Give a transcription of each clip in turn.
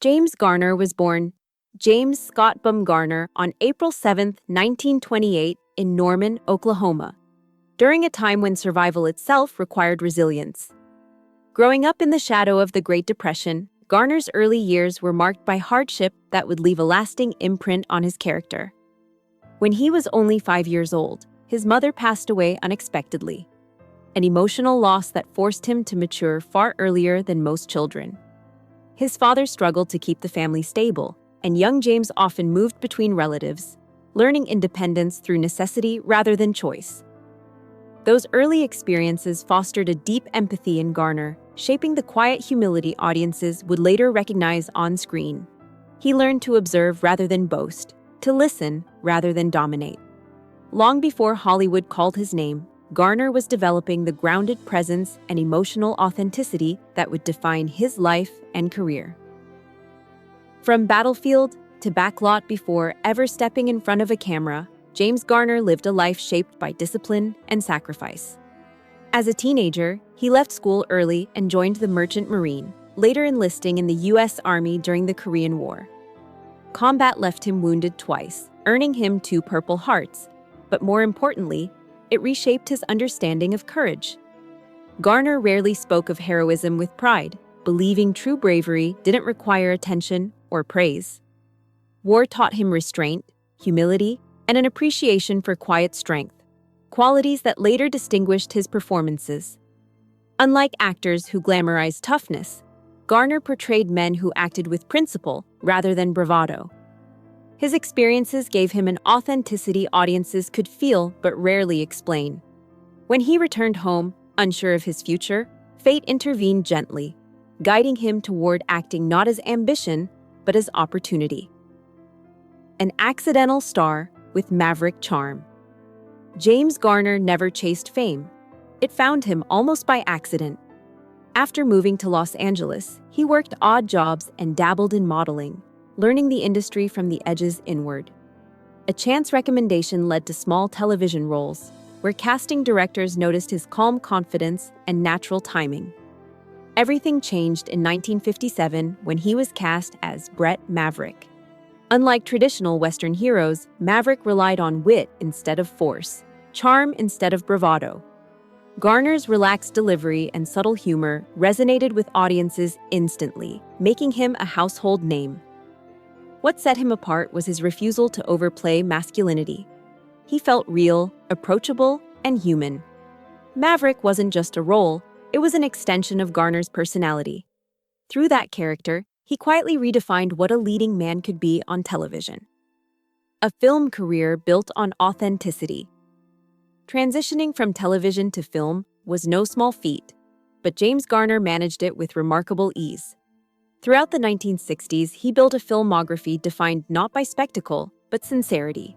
James Garner was born James Scott Garner on April 7, 1928, in Norman, Oklahoma, during a time when survival itself required resilience. Growing up in the shadow of the Great Depression, Garner's early years were marked by hardship that would leave a lasting imprint on his character. When he was only 5 years old, his mother passed away unexpectedly, an emotional loss that forced him to mature far earlier than most children. His father struggled to keep the family stable, and young James often moved between relatives, learning independence through necessity rather than choice. Those early experiences fostered a deep empathy in Garner, shaping the quiet humility audiences would later recognize on screen. He learned to observe rather than boast, to listen rather than dominate. Long before Hollywood called his name, Garner was developing the grounded presence and emotional authenticity that would define his life and career. From battlefield to backlot before ever stepping in front of a camera, James Garner lived a life shaped by discipline and sacrifice. As a teenager, he left school early and joined the Merchant Marine, later enlisting in the U.S. Army during the Korean War. Combat left him wounded twice, earning him 2 Purple Hearts, but more importantly, it reshaped his understanding of courage. Garner rarely spoke of heroism with pride, believing true bravery didn't require attention or praise. War taught him restraint, humility, and an appreciation for quiet strength, qualities that later distinguished his performances. Unlike actors who glamorized toughness, Garner portrayed men who acted with principle rather than bravado. His experiences gave him an authenticity audiences could feel but rarely explain. When he returned home, unsure of his future, fate intervened gently, guiding him toward acting not as ambition, but as opportunity. An accidental star with maverick charm. James Garner never chased fame. It found him almost by accident. After moving to Los Angeles, he worked odd jobs and dabbled in modeling, learning the industry from the edges inward. A chance recommendation led to small television roles, where casting directors noticed his calm confidence and natural timing. Everything changed in 1957 when he was cast as Brett Maverick. Unlike traditional Western heroes, Maverick relied on wit instead of force, charm instead of bravado. Garner's relaxed delivery and subtle humor resonated with audiences instantly, making him a household name. What set him apart was his refusal to overplay masculinity. He felt real, approachable, and human. Maverick wasn't just a role, it was an extension of Garner's personality. Through that character, he quietly redefined what a leading man could be on television. A film career built on authenticity. Transitioning from television to film was no small feat, but James Garner managed it with remarkable ease. Throughout the 1960s, he built a filmography defined not by spectacle, but sincerity.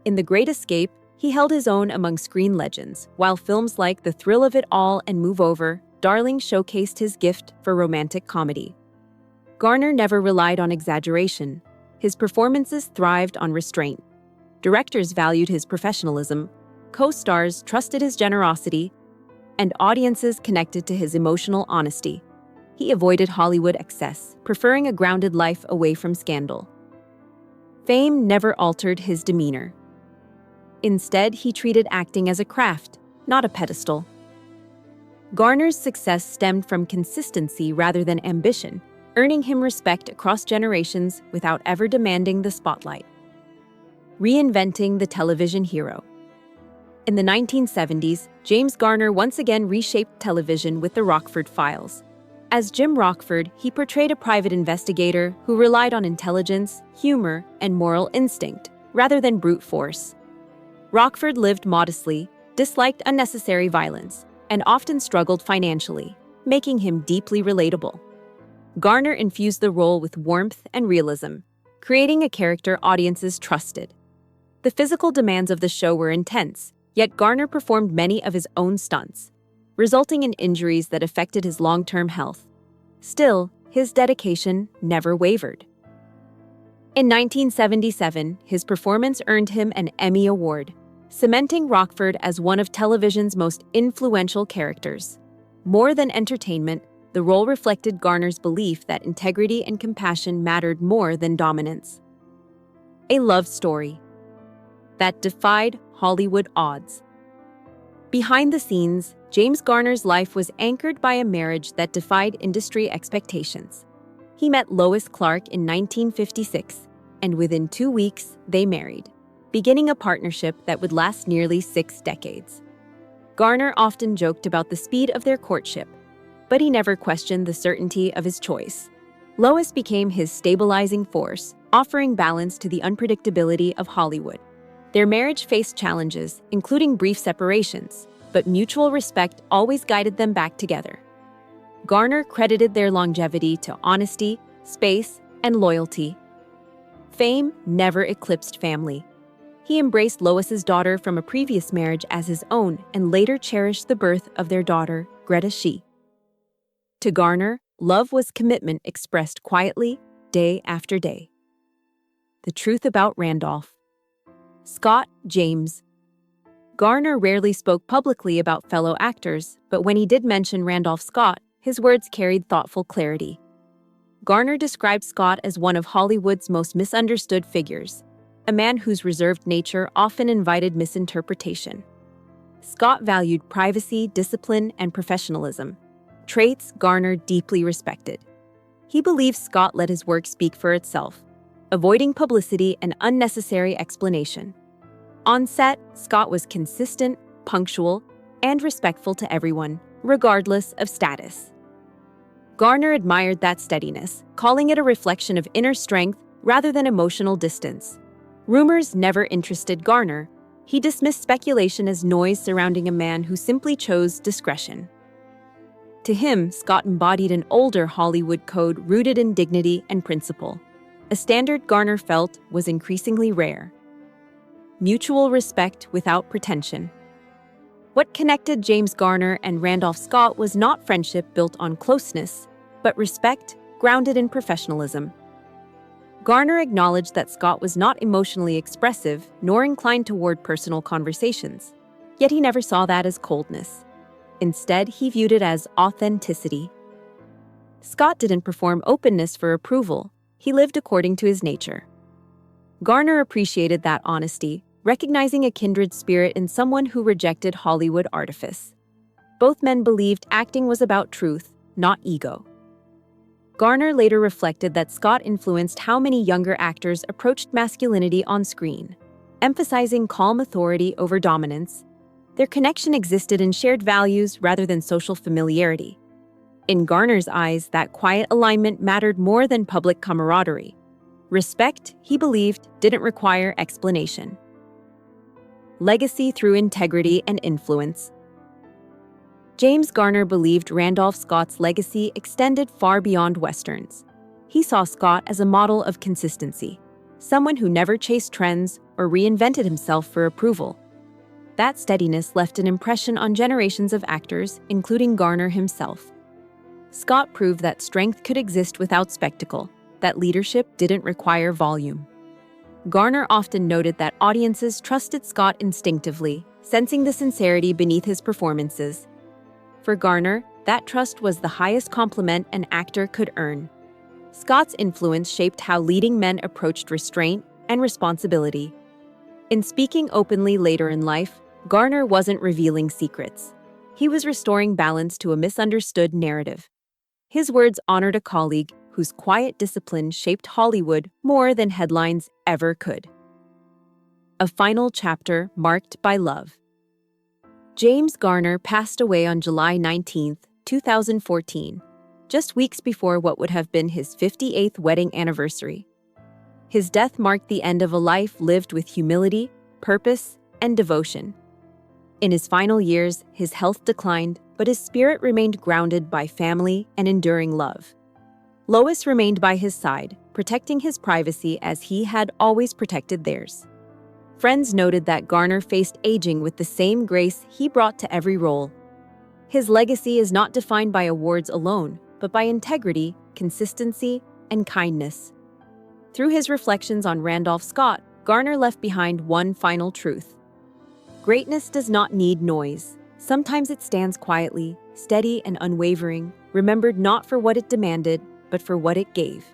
In The Great Escape, he held his own among screen legends, while films like The Thrill of It All and Move Over, Darling showcased his gift for romantic comedy. Garner never relied on exaggeration. His performances thrived on restraint. Directors valued his professionalism, co-stars trusted his generosity, and audiences connected to his emotional honesty. He avoided Hollywood excess, preferring a grounded life away from scandal. Fame never altered his demeanor. Instead, he treated acting as a craft, not a pedestal. Garner's success stemmed from consistency rather than ambition, earning him respect across generations without ever demanding the spotlight. Reinventing the television hero. In the 1970s, James Garner once again reshaped television with The Rockford Files. As Jim Rockford, he portrayed a private investigator who relied on intelligence, humor, and moral instinct, rather than brute force. Rockford lived modestly, disliked unnecessary violence, and often struggled financially, making him deeply relatable. Garner infused the role with warmth and realism, creating a character audiences trusted. The physical demands of the show were intense, yet Garner performed many of his own stunts, resulting in injuries that affected his long-term health. Still, his dedication never wavered. In 1977, his performance earned him an Emmy Award, cementing Rockford as one of television's most influential characters. More than entertainment, The role reflected Garner's belief that integrity and compassion mattered more than dominance. A love story that defied Hollywood odds. Behind the scenes, James Garner's life was anchored by a marriage that defied industry expectations. He met Lois Clark in 1956, and within 2 weeks, they married, beginning a partnership that would last nearly 6 decades. Garner often joked about the speed of their courtship, but he never questioned the certainty of his choice. Lois became his stabilizing force, offering balance to the unpredictability of Hollywood. Their marriage faced challenges, including brief separations, but mutual respect always guided them back together. Garner credited their longevity to honesty, space, and loyalty. Fame never eclipsed family. He embraced Lois's daughter from a previous marriage as his own and later cherished the birth of their daughter, Greta She. To Garner, love was commitment expressed quietly, day after day. The truth about Randolph. Scott James. Garner rarely spoke publicly about fellow actors, but when he did mention Randolph Scott, his words carried thoughtful clarity. Garner described Scott as one of Hollywood's most misunderstood figures, a man whose reserved nature often invited misinterpretation. Scott valued privacy, discipline, and professionalism, traits Garner deeply respected. He believed Scott let his work speak for itself, avoiding publicity and unnecessary explanation. On set, Scott was consistent, punctual, and respectful to everyone, regardless of status. Garner admired that steadiness, calling it a reflection of inner strength rather than emotional distance. Rumors never interested Garner. He dismissed speculation as noise surrounding a man who simply chose discretion. To him, Scott embodied an older Hollywood code rooted in dignity and principle, a standard Garner felt was increasingly rare. Mutual respect without pretension. What connected James Garner and Randolph Scott was not friendship built on closeness, but respect grounded in professionalism. Garner acknowledged that Scott was not emotionally expressive nor inclined toward personal conversations, yet he never saw that as coldness. Instead, he viewed it as authenticity. Scott didn't perform openness for approval. He lived according to his nature. Garner appreciated that honesty, recognizing a kindred spirit in someone who rejected Hollywood artifice. Both men believed acting was about truth, not ego. Garner later reflected that Scott influenced how many younger actors approached masculinity on screen, emphasizing calm authority over dominance. Their connection existed in shared values rather than social familiarity. In Garner's eyes, that quiet alignment mattered more than public camaraderie. Respect, he believed, didn't require explanation. Legacy through integrity and influence. James Garner believed Randolph Scott's legacy extended far beyond Westerns. He saw Scott as a model of consistency, someone who never chased trends or reinvented himself for approval. That steadiness left an impression on generations of actors, including Garner himself. Scott proved that strength could exist without spectacle, that leadership didn't require volume. Garner often noted that audiences trusted Scott instinctively, sensing the sincerity beneath his performances. For Garner, that trust was the highest compliment an actor could earn. Scott's influence shaped how leading men approached restraint and responsibility. In speaking openly later in life, Garner wasn't revealing secrets. He was restoring balance to a misunderstood narrative. His words honored a colleague whose quiet discipline shaped Hollywood more than headlines ever could. A final chapter marked by love. James Garner passed away on July 19, 2014, just weeks before what would have been his 58th wedding anniversary. His death marked the end of a life lived with humility, purpose, and devotion. In his final years, his health declined, but his spirit remained grounded by family and enduring love. Lois remained by his side, protecting his privacy as he had always protected theirs. Friends noted that Garner faced aging with the same grace he brought to every role. His legacy is not defined by awards alone, but by integrity, consistency, and kindness. Through his reflections on Randolph Scott, Garner left behind one final truth. Greatness does not need noise. Sometimes it stands quietly, steady and unwavering, remembered not for what it demanded, but for what it gave.